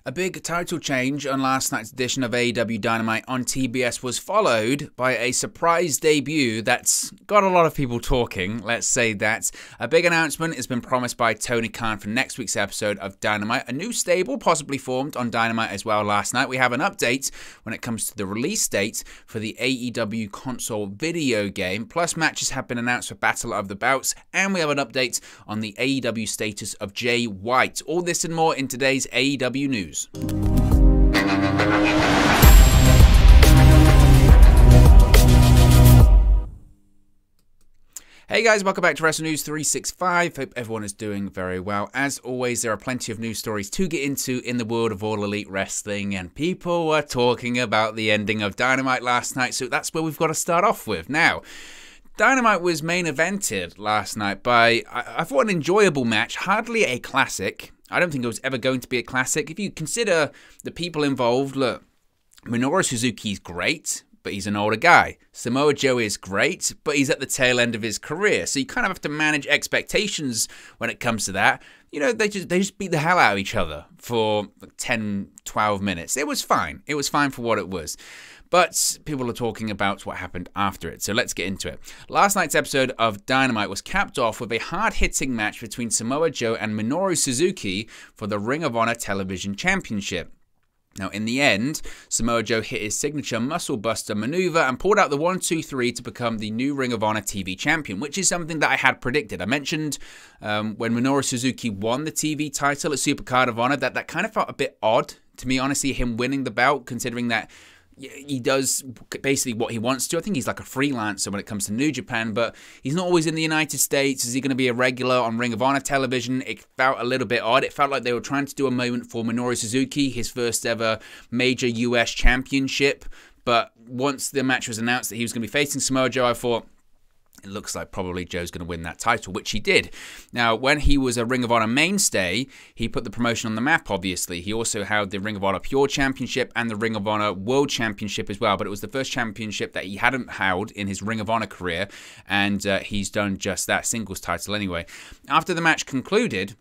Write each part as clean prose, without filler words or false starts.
A big title change on last night's edition of AEW Dynamite on TBS was followed by a surprise debut that's got a lot of people talking, let's say that. A big announcement has been promised by Tony Khan for next week's episode of Dynamite. A new stable possibly formed on Dynamite as well last night. We have an update when it comes to the release date for the AEW console video game. Plus matches have been announced for Battle of the Belts. And we have an update on the AEW status of Jay White. All this and more in today's AEW news. Hey guys, welcome back to Wrestle News 365. Hope everyone is doing very well. As always, there are plenty of news stories to get into in the world of All Elite Wrestling, and people were talking about the ending of Dynamite last night, so that's where we've got to start off with. Now, Dynamite was main evented last night by, I thought, an enjoyable match, hardly a classic. I don't think it was ever going to be a classic. If you consider the people involved, look, Minoru Suzuki's great, but he's an older guy. Samoa Joe is great, but he's at the tail end of his career. So you kind of have to manage expectations when it comes to that. You know, they just beat the hell out of each other for 10, 12 minutes. It was fine. It was fine for what it was. But people are talking about what happened after it, so let's get into it. Last night's episode of Dynamite was capped off with a hard-hitting match between Samoa Joe and Minoru Suzuki for the Ring of Honor Television Championship. Now, in the end, Samoa Joe hit his signature muscle buster maneuver and pulled out the 1-2-3 to become the new Ring of Honor TV champion, which is something that I had predicted. I mentioned when Minoru Suzuki won the TV title at Supercard of Honor that kind of felt a bit odd to me, honestly, him winning the belt, considering that he does basically what he wants to. I think he's like a freelancer when it comes to New Japan, but he's not always in the United States. Is he going to be a regular on Ring of Honor television? It felt a little bit odd. It felt like they were trying to do a moment for Minoru Suzuki, his first ever major US championship. But once the match was announced that he was going to be facing Samoa Joe, I thought, it looks like probably Joe's going to win that title, which he did. Now, when he was a Ring of Honor mainstay, he put the promotion on the map, obviously. He also held the Ring of Honor Pure Championship and the Ring of Honor World Championship as well, but it was the first championship that he hadn't held in his Ring of Honor career, and he's done just that, singles title anyway. After the match concluded,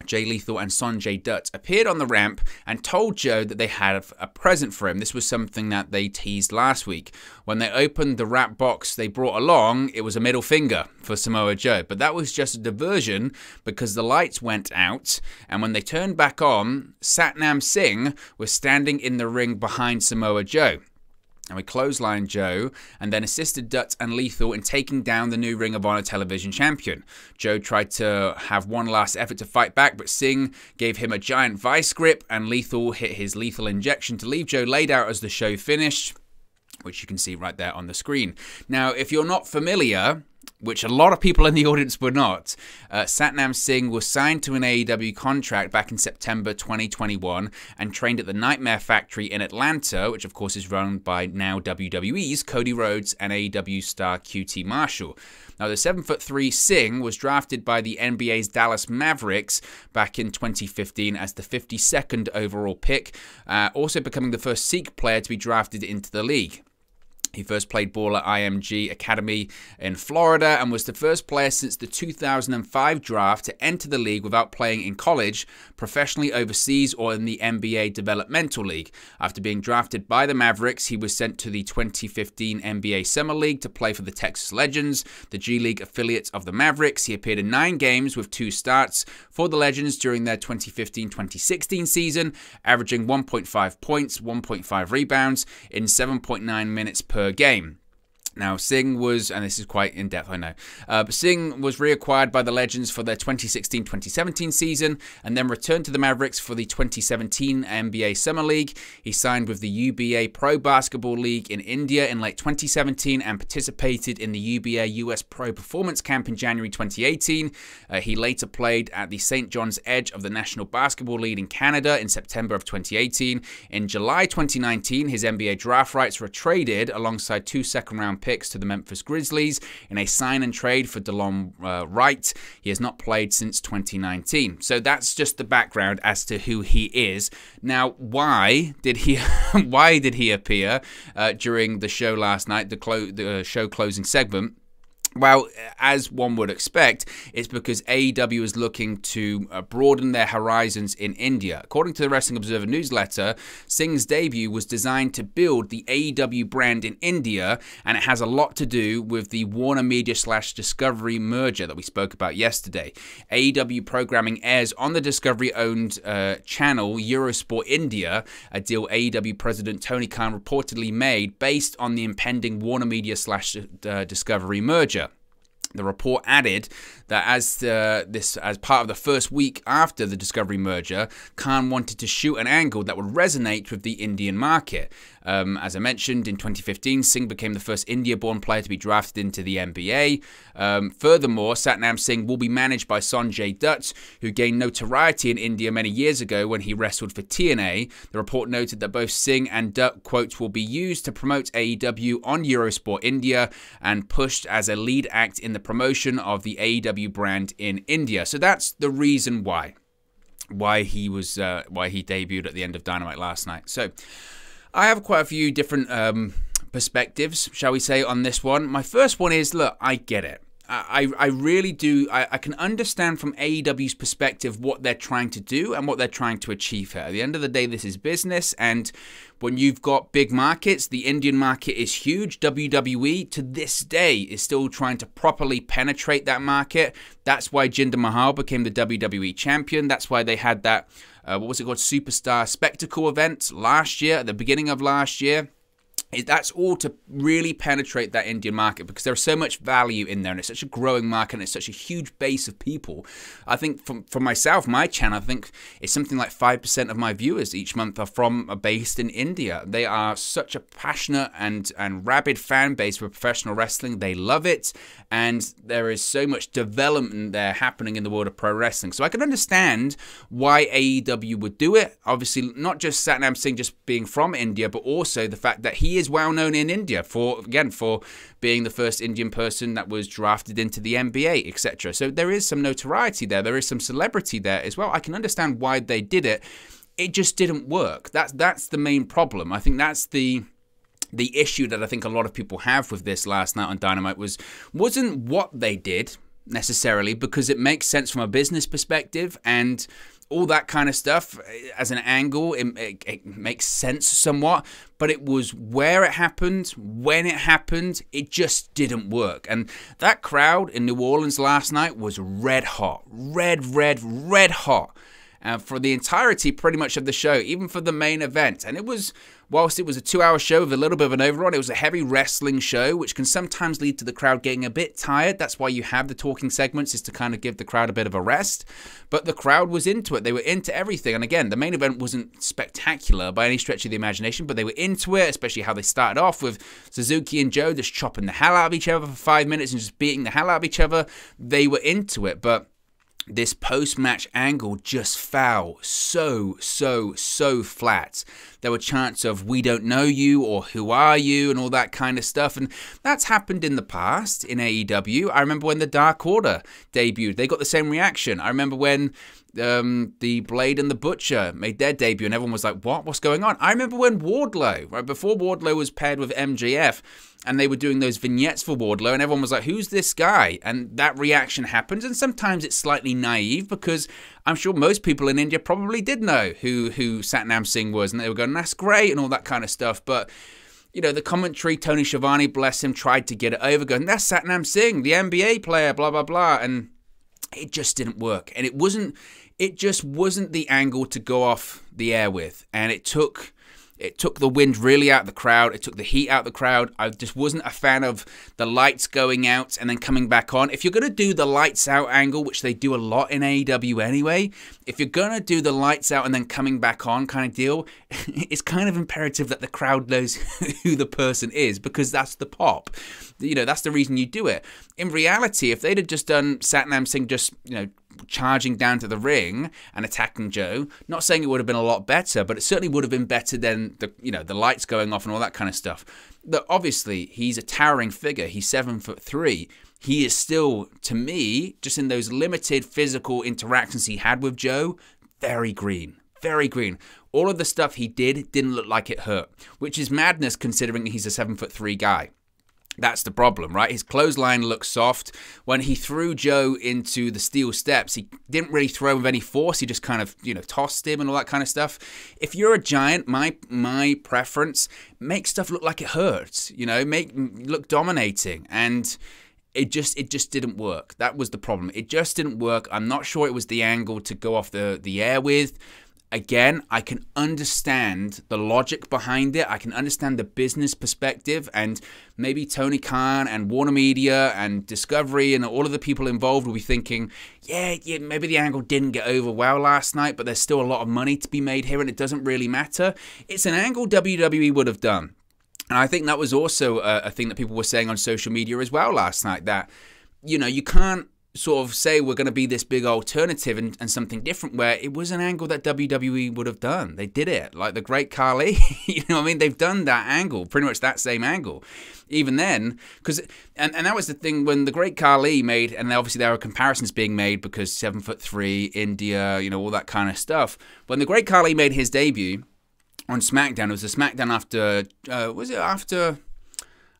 Jay Lethal and Sonjay Dutt appeared on the ramp and told Joe that they had a present for him. This was something that they teased last week. When they opened the wrap box they brought along, it was a middle finger for Samoa Joe. But that was just a diversion because the lights went out, and when they turned back on, Satnam Singh was standing in the ring behind Samoa Joe. And we clotheslined Joe and then assisted Dutt and Lethal in taking down the new Ring of Honor television champion. Joe tried to have one last effort to fight back, but Singh gave him a giant vice grip and Lethal hit his lethal injection to leave Joe laid out as the show finished, which you can see right there on the screen. Now, if you're not familiar, which a lot of people in the audience were not, Satnam Singh was signed to an AEW contract back in September 2021 and trained at the Nightmare Factory in Atlanta, which of course is run by now WWE's Cody Rhodes and AEW star QT Marshall. Now, the 7'3" Singh was drafted by the NBA's Dallas Mavericks back in 2015 as the 52nd overall pick, also becoming the first Sikh player to be drafted into the league. He first played ball at IMG Academy in Florida and was the first player since the 2005 draft to enter the league without playing in college, professionally overseas, or in the NBA Developmental League. After being drafted by the Mavericks, he was sent to the 2015 NBA Summer League to play for the Texas Legends, the G League affiliate of the Mavericks. He appeared in 9 games with 2 starts for the Legends during their 2015-2016 season, averaging 1.5 points, 1.5 rebounds in 7.9 minutes per game. Now, Singh was, and this is quite in-depth, I know, but Singh was reacquired by the Legends for their 2016-2017 season and then returned to the Mavericks for the 2017 NBA Summer League. He signed with the UBA Pro Basketball League in India in late 2017 and participated in the UBA US Pro Performance Camp in January 2018. He later played at the St. John's Edge of the National Basketball League in Canada in September of 2018. In July 2019, his NBA draft rights were traded alongside 2 second-round picks to the Memphis Grizzlies in a sign and trade for DeLon Wright. He has not played since 2019. So that's just the background as to who he is. Now, why did he appear during the show last night, the show closing segment? Well, as one would expect, it's because AEW is looking to broaden their horizons in India. According to the Wrestling Observer newsletter, Singh's debut was designed to build the AEW brand in India, and it has a lot to do with the Warner Media/Discovery merger that we spoke about yesterday. AEW programming airs on the Discovery-owned channel Eurosport India, a deal AEW President Tony Khan reportedly made based on the impending Warner Media/Discovery merger. The report added that as part of the first week after the Discovery merger, Khan wanted to shoot an angle that would resonate with the Indian market. As I mentioned, in 2015, Singh became the first India-born player to be drafted into the NBA. Furthermore, Satnam Singh will be managed by Sanjay Dutt, who gained notoriety in India many years ago when he wrestled for TNA. The report noted that both Singh and Dutt, quote, will be used to promote AEW on Eurosport India and pushed as a lead act in the promotion of the AEW brand in India. So that's the reason why he debuted at the end of Dynamite last night. So I have quite a few different perspectives, shall we say, on this one. My first one is, look, I get it. I really do. I can understand from AEW's perspective what they're trying to do and what they're trying to achieve here. At the end of the day, this is business, and when you've got big markets, the Indian market is huge. WWE, to this day, is still trying to properly penetrate that market. That's why Jinder Mahal became the WWE champion. That's why they had that, what was it called, Superstar Spectacle event last year, at the beginning of last year. That's all to really penetrate that Indian market because there's so much value in there and it's such a growing market and it's such a huge base of people. I think for myself, my channel, I think it's something like 5% of my viewers each month are based in India. They are such a passionate and rabid fan base for professional wrestling. They love it, and there is so much development there happening in the world of pro wrestling. So I can understand why AEW would do it. Obviously, not just Satnam Singh just being from India, but also the fact that he is well known in India for being the first Indian person that was drafted into the NBA, etc. So there is some notoriety there. There is some celebrity there as well. I can understand why they did it. It just didn't work. That's the main problem. I think that's the issue that I think a lot of people have with this last night on Dynamite wasn't what they did necessarily, because it makes sense from a business perspective and all that kind of stuff as an angle, it makes sense somewhat, but it was where it happened, when it happened, it just didn't work. And that crowd in New Orleans last night was red hot, red hot. For the entirety pretty much of the show, even for the main event. And it was, whilst it was a 2-hour show with a little bit of an overrun, it was a heavy wrestling show, which can sometimes lead to the crowd getting a bit tired. That's why you have the talking segments, is to kind of give the crowd a bit of a rest. But the crowd was into it. They were into everything. And again, the main event wasn't spectacular by any stretch of the imagination, but they were into it, especially how they started off with Suzuki and Joe just chopping the hell out of each other for 5 minutes and just beating the hell out of each other. They were into it, but this post-match angle just fell so flat. There were chants of "we don't know you" or "who are you" and all that kind of stuff, and that's happened in the past in AEW. I remember when the Dark Order debuted, they got the same reaction. I remember when the Blade and the Butcher made their debut and everyone was like, what's going on? I remember when Wardlow, right before Wardlow was paired with MJF, and they were doing those vignettes for Wardlow, and everyone was like, who's this guy? And that reaction happens, and sometimes it's slightly naive, because I'm sure most people in India probably did know who Satnam Singh was, and they were going, that's great, and all that kind of stuff. But, you know, the commentary, Tony Schiavone, bless him, tried to get it over, going, that's Satnam Singh, the NBA player, blah, blah, blah, and it just didn't work. And it just wasn't the angle to go off the air with, and it took the wind really out of the crowd. It took the heat out of the crowd. I just wasn't a fan of the lights going out and then coming back on. If you're going to do the lights out angle, which they do a lot in AEW anyway, if you're going to do the lights out and then coming back on kind of deal, it's kind of imperative that the crowd knows who the person is, because that's the pop. You know, that's the reason you do it. In reality, if they'd have just done Satnam Singh just, you know, charging down to the ring and attacking Joe, not saying it would have been a lot better, but it certainly would have been better than the lights going off and all that kind of stuff. That obviously he's a towering figure. He's 7'3". He is still, to me, just in those limited physical interactions he had with Joe, very green. Very green. All of the stuff he did didn't look like it hurt, which is madness considering he's a 7'3" guy. That's the problem, right? His clothesline looks soft. When he threw Joe into the steel steps, he didn't really throw him with any force. He just kind of, tossed him and all that kind of stuff. If you're a giant, my preference, make stuff look like it hurts. Look dominating. And it just didn't work. That was the problem. It just didn't work. I'm not sure it was the angle to go off the air with. Again, I can understand the logic behind it. I can understand the business perspective, and maybe Tony Khan and Warner Media and Discovery and all of the people involved will be thinking, yeah, maybe the angle didn't get over well last night, but there's still a lot of money to be made here and it doesn't really matter. It's an angle WWE would have done. And I think that was also a thing that people were saying on social media as well last night, that, you can't sort of say we're going to be this big alternative and something different, where it was an angle that WWE would have done. They did it. Like the Great Khali, they've done that angle, pretty much that same angle. Even then, and that was the thing when the Great Khali made, and obviously there are comparisons being made because 7'3", India, all that kind of stuff. When the Great Khali made his debut on SmackDown, it was a SmackDown after,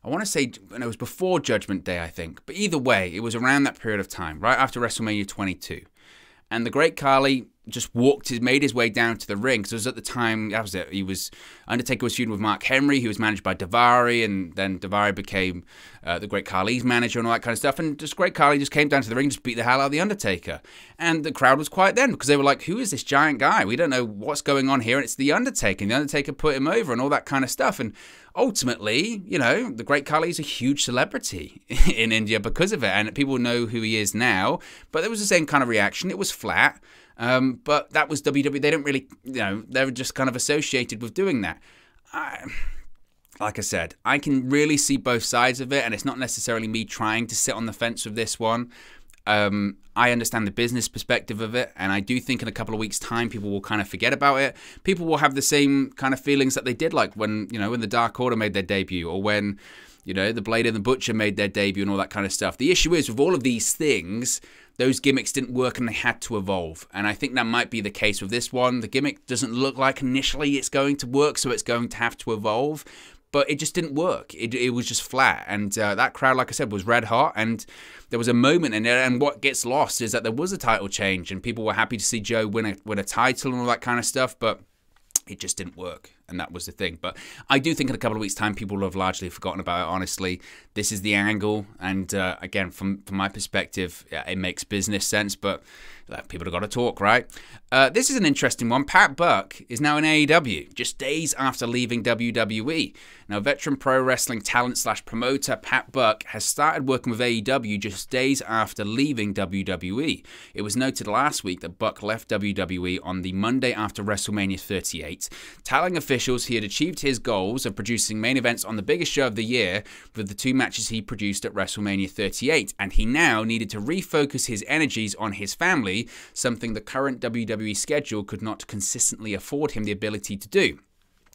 I want to say it was before Judgment Day, I think. But either way, it was around that period of time, right after WrestleMania 22. And the Great Khali just made his way down to the ring. Because it was at the time, that was it. Undertaker was feuding with Mark Henry. He was managed by Daivari, and then Daivari became the Great Khali's manager and all that kind of stuff. And just Great Khali just came down to the ring, just beat the hell out of the Undertaker. And the crowd was quiet then, because they were like, who is this giant guy? We don't know what's going on here. And it's the Undertaker. And the Undertaker put him over and all that kind of stuff. And ultimately, the Great Khali is a huge celebrity in India because of it. And people know who he is now. But there was the same kind of reaction. It was flat. But that was WWE. They didn't really, they were just kind of associated with doing that. Like I said, I can really see both sides of it, and it's not necessarily me trying to sit on the fence with this one. I understand the business perspective of it, and I do think in a couple of weeks' time, people will kind of forget about it. People will have the same kind of feelings that they did, like when, when the Dark Order made their debut, or when, the Blade and the Butcher made their debut and all that kind of stuff. The issue is, with all of these things, those gimmicks didn't work and they had to evolve. And I think that might be the case with this one. The gimmick doesn't look like initially it's going to work, so it's going to have to evolve. But it just didn't work. It was just flat. And that crowd, like I said, was red hot. And there was a moment in it. And what gets lost is that there was a title change. And people were happy to see Joe win a title and all that kind of stuff. But it just didn't work. And that was the thing. But I do think in a couple of weeks' time, people will have largely forgotten about it, honestly. This is the angle. And again, from my perspective, it makes business sense. But people have got to talk, right? This is an interesting one. Pat Buck is now in AEW, just days after leaving WWE. Now, veteran pro wrestling talent / promoter Pat Buck has started working with AEW just days after leaving WWE. It was noted last week that Buck left WWE on the Monday after WrestleMania 38, telling officials he had achieved his goals of producing main events on the biggest show of the year with the 2 matches he produced at WrestleMania 38, and he now needed to refocus his energies on his family, something the current WWE schedule could not consistently afford him the ability to do.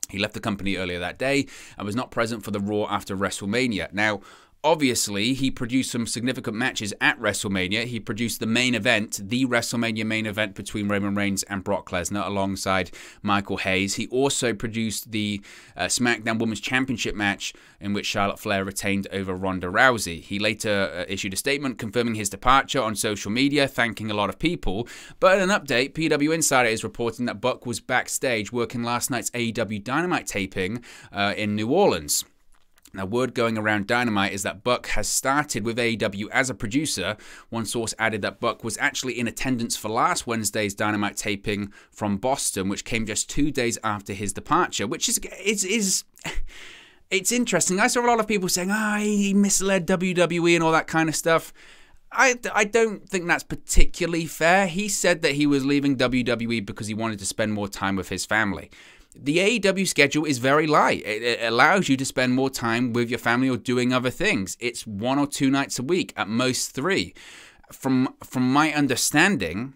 He left the company earlier that day and was not present for the Raw after WrestleMania. Now, obviously, he produced some significant matches at WrestleMania. He produced the main event, the WrestleMania main event between Roman Reigns and Brock Lesnar alongside Michael Hayes. He also produced the SmackDown Women's Championship match in which Charlotte Flair retained over Ronda Rousey. He later issued a statement confirming his departure on social media, thanking a lot of people. But in an update, PW Insider is reporting that Buck was backstage working last night's AEW Dynamite taping in New Orleans. Now, word going around Dynamite is that Buck has started with AEW as a producer. One source added that Buck was actually in attendance for last Wednesday's Dynamite taping from Boston, which came just 2 days after his departure, which is it's interesting. I saw a lot of people saying, he misled WWE and all that kind of stuff. I don't think that's particularly fair. He said that he was leaving WWE because he wanted to spend more time with his family. The AEW schedule is very light. It allows you to spend more time with your family or doing other things. It's 1 or 2 nights a week, at most 3. From my understanding,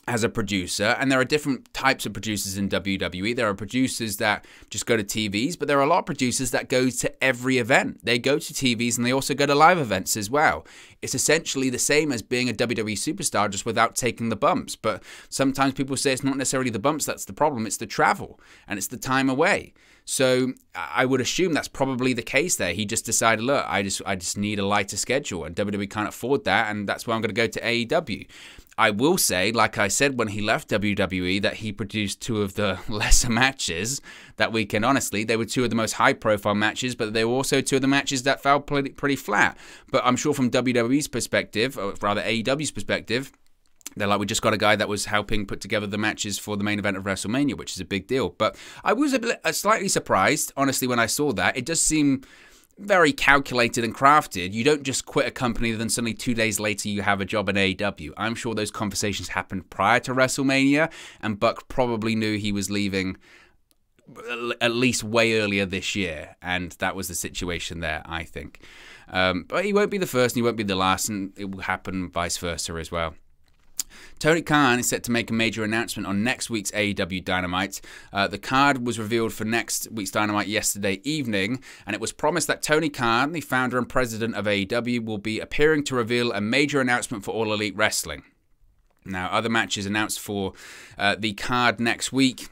as a producer, and there are different types of producers in WWE. There are producers that just go to TVs, but there are a lot of producers that go to every event. They go to TVs and they also go to live events as well. It's essentially the same as being a WWE superstar, just without taking the bumps. But sometimes people say it's not necessarily the bumps that's the problem, it's the travel and it's the time away. So I would assume that's probably the case there. He just decided, look, I just need a lighter schedule, and WWE can't afford that, and that's why I'm going to go to AEW. I will say, like I said when he left WWE, that he produced 2 of the lesser matches that weekend. Honestly, they were 2 of the most high-profile matches, but they were also 2 of the matches that fell pretty flat. But I'm sure from WWE's perspective, or rather AEW's perspective, they're like, we just got a guy that was helping put together the matches for the main event of WrestleMania, which is a big deal. But I was slightly surprised, honestly, when I saw that. It does seem very calculated and crafted. You don't just quit a company, then suddenly 2 days later you have a job in AEW. I'm sure those conversations happened prior to WrestleMania, and Buck probably knew he was leaving at least way earlier this year, and that was the situation there, I think. But he won't be the first and he won't be the last, and it will happen vice versa as well. Tony Khan is set to make a major announcement on next week's AEW Dynamite. The card was revealed for next week's Dynamite yesterday evening, and it was promised that Tony Khan, the founder and president of AEW, will be appearing to reveal a major announcement for All Elite Wrestling. Now, other matches announced for the card next week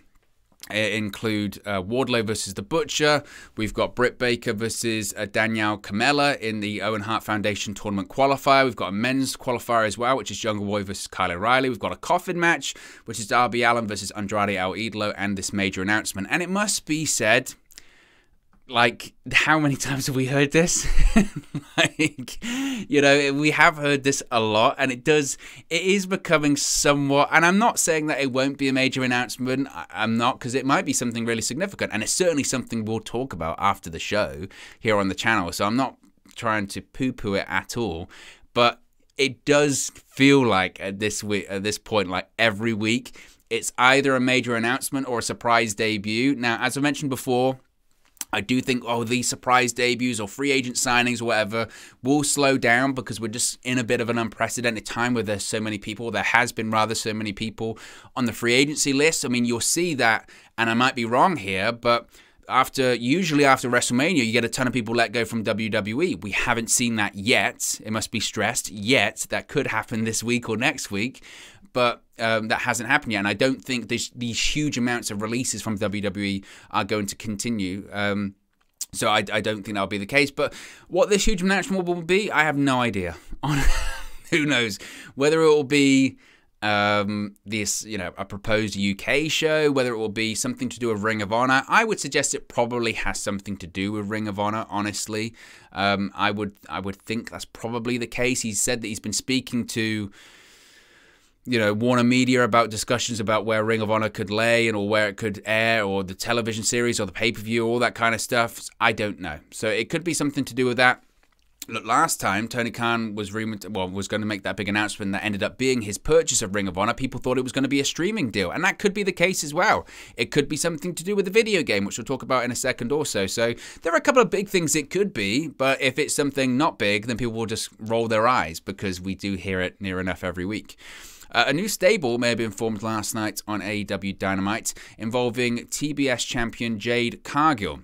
include Wardlow versus The Butcher. We've got Britt Baker versus Danielle Kamela in the Owen Hart Foundation tournament qualifier. We've got a men's qualifier as well, which is Jungle Boy versus Kyle O'Reilly. We've got a coffin match, which is Darby Allin versus Andrade El Idolo, and this major announcement. And it must be said, like, how many times have we heard this? Like, you know, we have heard this a lot, and it is becoming somewhat, and I'm not saying that it won't be a major announcement. I'm not, because it might be something really significant, and it's certainly something we'll talk about after the show here on the channel, so I'm not trying to poo-poo it at all, but it does feel like at this point, like every week, it's either a major announcement or a surprise debut. Now, as I mentioned before, I do think, these surprise debuts or free agent signings or whatever will slow down because we're just in a bit of an unprecedented time where there's so many people. There has been rather so many people on the free agency list. I mean, you'll see that, and I might be wrong here, but usually after WrestleMania, you get a ton of people let go from WWE. We haven't seen that yet. It must be stressed, yet. That could happen this week or next week. But that hasn't happened yet, and I don't think these huge amounts of releases from WWE are going to continue. So I don't think that'll be the case. But what this huge announcement will be, I have no idea. Who knows? Whether it will be this, a proposed UK show, whether it will be something to do with Ring of Honor. I would suggest it probably has something to do with Ring of Honor, honestly. I would think that's probably the case. He's said that he's been speaking to Warner Media about discussions about where Ring of Honor could lay or where it could air, or the television series or the pay-per-view, all that kind of stuff. I don't know. So it could be something to do with that. Look, last time Tony Khan was going to make that big announcement that ended up being his purchase of Ring of Honor. People thought it was going to be a streaming deal, and that could be the case as well. It could be something to do with the video game, which we'll talk about in a second also. So there are a couple of big things it could be, but if it's something not big, then people will just roll their eyes because we do hear it near enough every week. A new stable may have been formed last night on AEW Dynamite involving TBS champion Jade Cargill.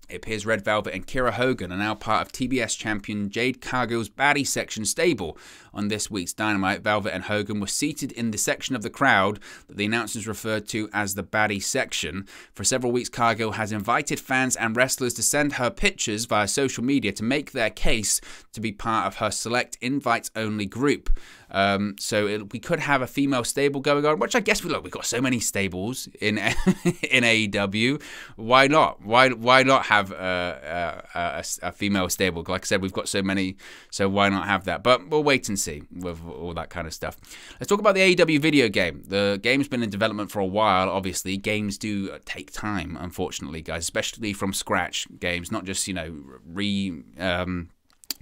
It appears Red Velvet and Kira Hogan are now part of TBS champion Jade Cargill's baddie section stable. On this week's Dynamite, Velvet and Hogan were seated in the section of the crowd that the announcers referred to as the baddie section. For several weeks, Cargill has invited fans and wrestlers to send her pictures via social media to make their case to be part of her select invite-only group. We could have a female stable going on, which I guess we've got so many stables in AEW. Why not? Why not have a female stable? Like I said, we've got so many, so why not have that? But we'll wait and see with all that kind of stuff. Let's talk about the AEW video game. The game's been in development for a while. Obviously, games do take time, unfortunately, guys, especially from scratch games, not just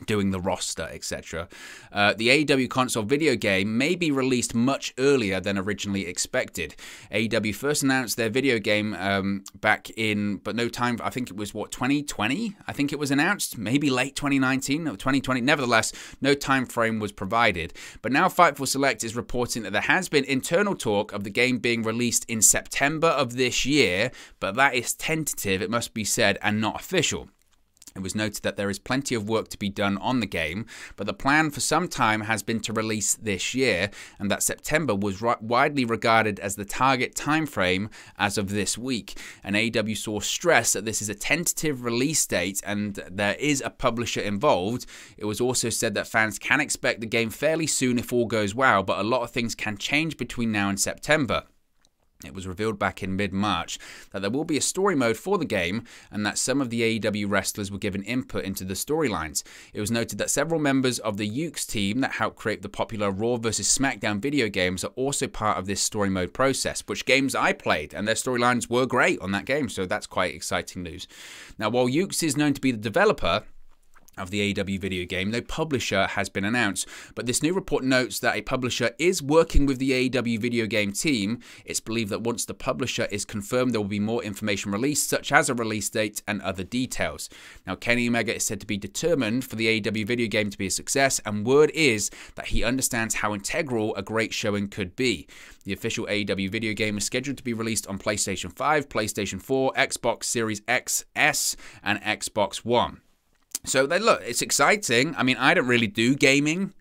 doing the roster, etc. The AEW console video game may be released much earlier than originally expected. AEW first announced their video game back in, but no time, I think it was, 2020? I think it was announced, maybe late 2019 or 2020. Nevertheless, no time frame was provided. But now Fightful Select is reporting that there has been internal talk of the game being released in September of this year, but that is tentative, it must be said, and not official. It was noted that there is plenty of work to be done on the game, but the plan for some time has been to release this year, and that September was widely regarded as the target timeframe as of this week. And AEW source stressed that this is a tentative release date and there is a publisher involved. It was also said that fans can expect the game fairly soon if all goes well, but a lot of things can change between now and September. It was revealed back in mid-March that there will be a story mode for the game and that some of the AEW wrestlers were given input into the storylines. It was noted that several members of the Ukes team that helped create the popular Raw vs. SmackDown video games are also part of this story mode process, which games I played, and their storylines were great on that game, so that's quite exciting news. Now, while Ukes is known to be the developer of the AEW video game, no publisher has been announced, but this new report notes that a publisher is working with the AEW video game team. It's believed that once the publisher is confirmed, there will be more information released, such as a release date and other details. Now, Kenny Omega is said to be determined for the AEW video game to be a success, and word is that he understands how integral a great showing could be. The official AEW video game is scheduled to be released on PlayStation 5, PlayStation 4, Xbox Series X, S, and Xbox One. So look, it's exciting. I mean, I don't really do gaming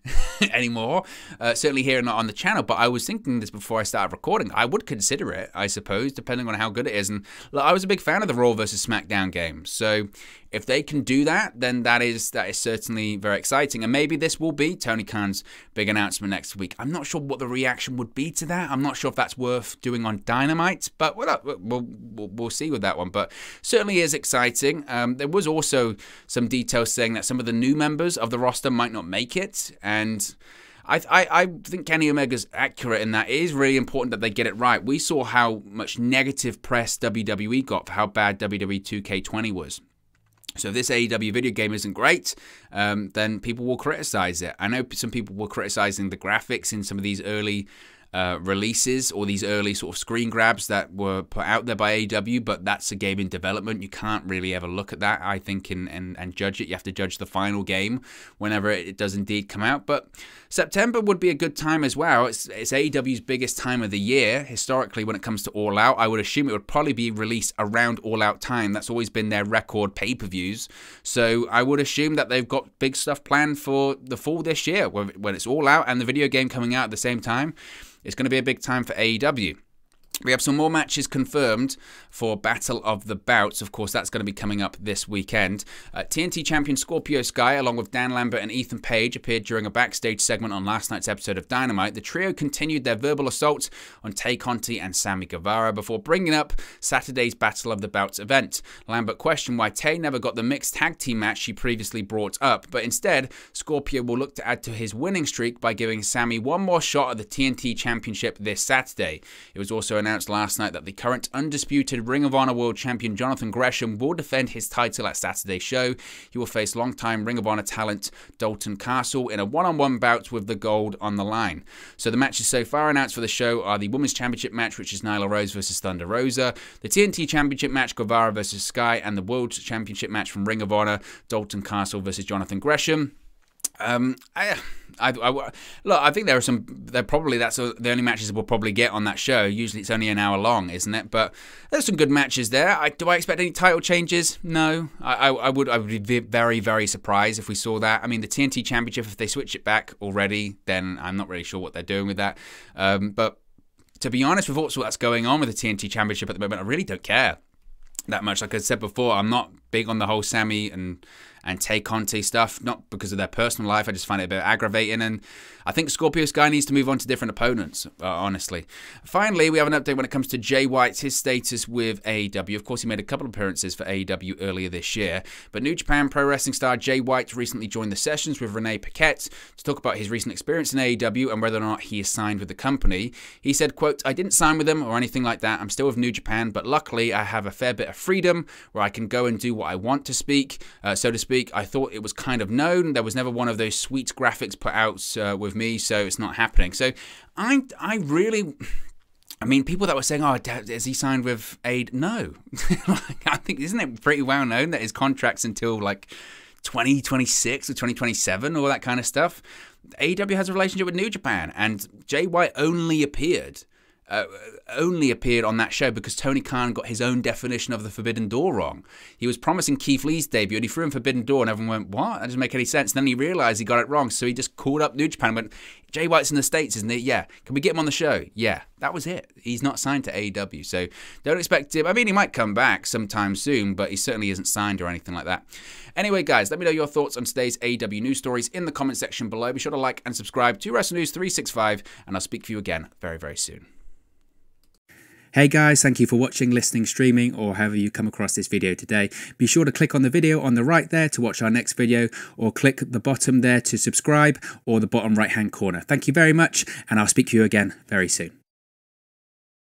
anymore, certainly here and not on the channel, but I was thinking this before I started recording. I would consider it, I suppose, depending on how good it is. And look, I was a big fan of the Raw vs. SmackDown games. So if they can do that, then that is certainly very exciting. And maybe this will be Tony Khan's big announcement next week. I'm not sure what the reaction would be to that. I'm not sure if that's worth doing on Dynamite, but we'll see with that one. But certainly is exciting. There was also some details saying that some of the new members of the roster might not make it, and I think Kenny Omega's accurate in that. It is really important that they get it right. We saw how much negative press WWE got for how bad WWE 2K20 was. So if this AEW video game isn't great, then people will criticize it. I know some people were criticizing the graphics in some of these early releases or these early sort of screen grabs that were put out there by AEW, but that's a game in development. You can't really ever look at that, I think, and judge it. You have to judge the final game whenever it does indeed come out. But September would be a good time as well. It's AEW's biggest time of the year. Historically, when it comes to All Out, I would assume it would probably be released around All Out time. That's always been their record pay-per-views. So I would assume that they've got big stuff planned for the fall this year, when it's All Out and the video game coming out at the same time. It's going to be a big time for AEW. We have some more matches confirmed for Battle of the Bouts. Of course, that's going to be coming up this weekend. TNT champion Scorpio Sky, along with Dan Lambert and Ethan Page, appeared during a backstage segment on last night's episode of Dynamite. The trio continued their verbal assault on Tay Conti and Sammy Guevara before bringing up Saturday's Battle of the Bouts event. Lambert questioned why Tay never got the mixed tag team match she previously brought up, but instead, Scorpio will look to add to his winning streak by giving Sammy one more shot at the TNT Championship this Saturday. It was also announced last night that the current undisputed Ring of Honor World Champion Jonathan Gresham will defend his title at Saturday's show. He will face longtime Ring of Honor talent Dalton Castle in a one-on-one bout with the gold on the line. So the matches so far announced for the show are the Women's Championship match, which is Nyla Rose versus Thunder Rosa, the TNT Championship match Guevara versus Sky, and the World Championship match from Ring of Honor Dalton Castle versus Jonathan Gresham. Look, I think there are some. That's the only matches we'll probably get on that show. Usually it's only an hour long, isn't it? But there's some good matches there. Do I expect any title changes? No. I would be very, very surprised if we saw that. I mean, the TNT Championship, if they switch it back already, then I'm not really sure what they're doing with that. But to be honest, with all that's going on with the TNT Championship at the moment, I really don't care that much. Like I said before, I'm not big on the whole Sammy and Tay Conti stuff, not because of their personal life. I just find it a bit aggravating, and I think Scorpio Sky needs to move on to different opponents, honestly. Finally, we have an update when it comes to Jay White, his status with AEW. Of course, he made a couple of appearances for AEW earlier this year, but New Japan Pro Wrestling star Jay White recently joined the sessions with Renee Paquette to talk about his recent experience in AEW and whether or not he is signed with the company. He said, quote, "I didn't sign with them or anything like that. I'm still with New Japan, but luckily I have a fair bit of freedom where I can go and do what I want to so to speak. I thought it was kind of known. There was never one of those sweet graphics put out with me, so it's not happening." So I mean, people that were saying, "Oh, is he signed with AEW?" No. I think, isn't it pretty well known that his contract's until like 2026 or 2027, all that kind of stuff? AEW has a relationship with New Japan, and Jay White only appeared only appeared on that show because Tony Khan got his own definition of the Forbidden Door wrong. He was promising Keith Lee's debut and he threw in Forbidden Door and everyone went, what? That doesn't make any sense. And then he realised he got it wrong, so he just called up New Japan and went, Jay White's in the States, isn't he? Yeah. Can we get him on the show? Yeah. That was it. He's not signed to AEW, so don't expect him. I mean, he might come back sometime soon, but he certainly isn't signed or anything like that. Anyway, guys, let me know your thoughts on today's AEW news stories in the comment section below. Be sure to like and subscribe to Wrestle News 365, and I'll speak to you again very, very soon. Hey guys, thank you for watching, listening, streaming, or however you come across this video today. Be sure to click on the video on the right there to watch our next video, or click the bottom there to subscribe, or the bottom right hand corner. Thank you very much, and I'll speak to you again very soon.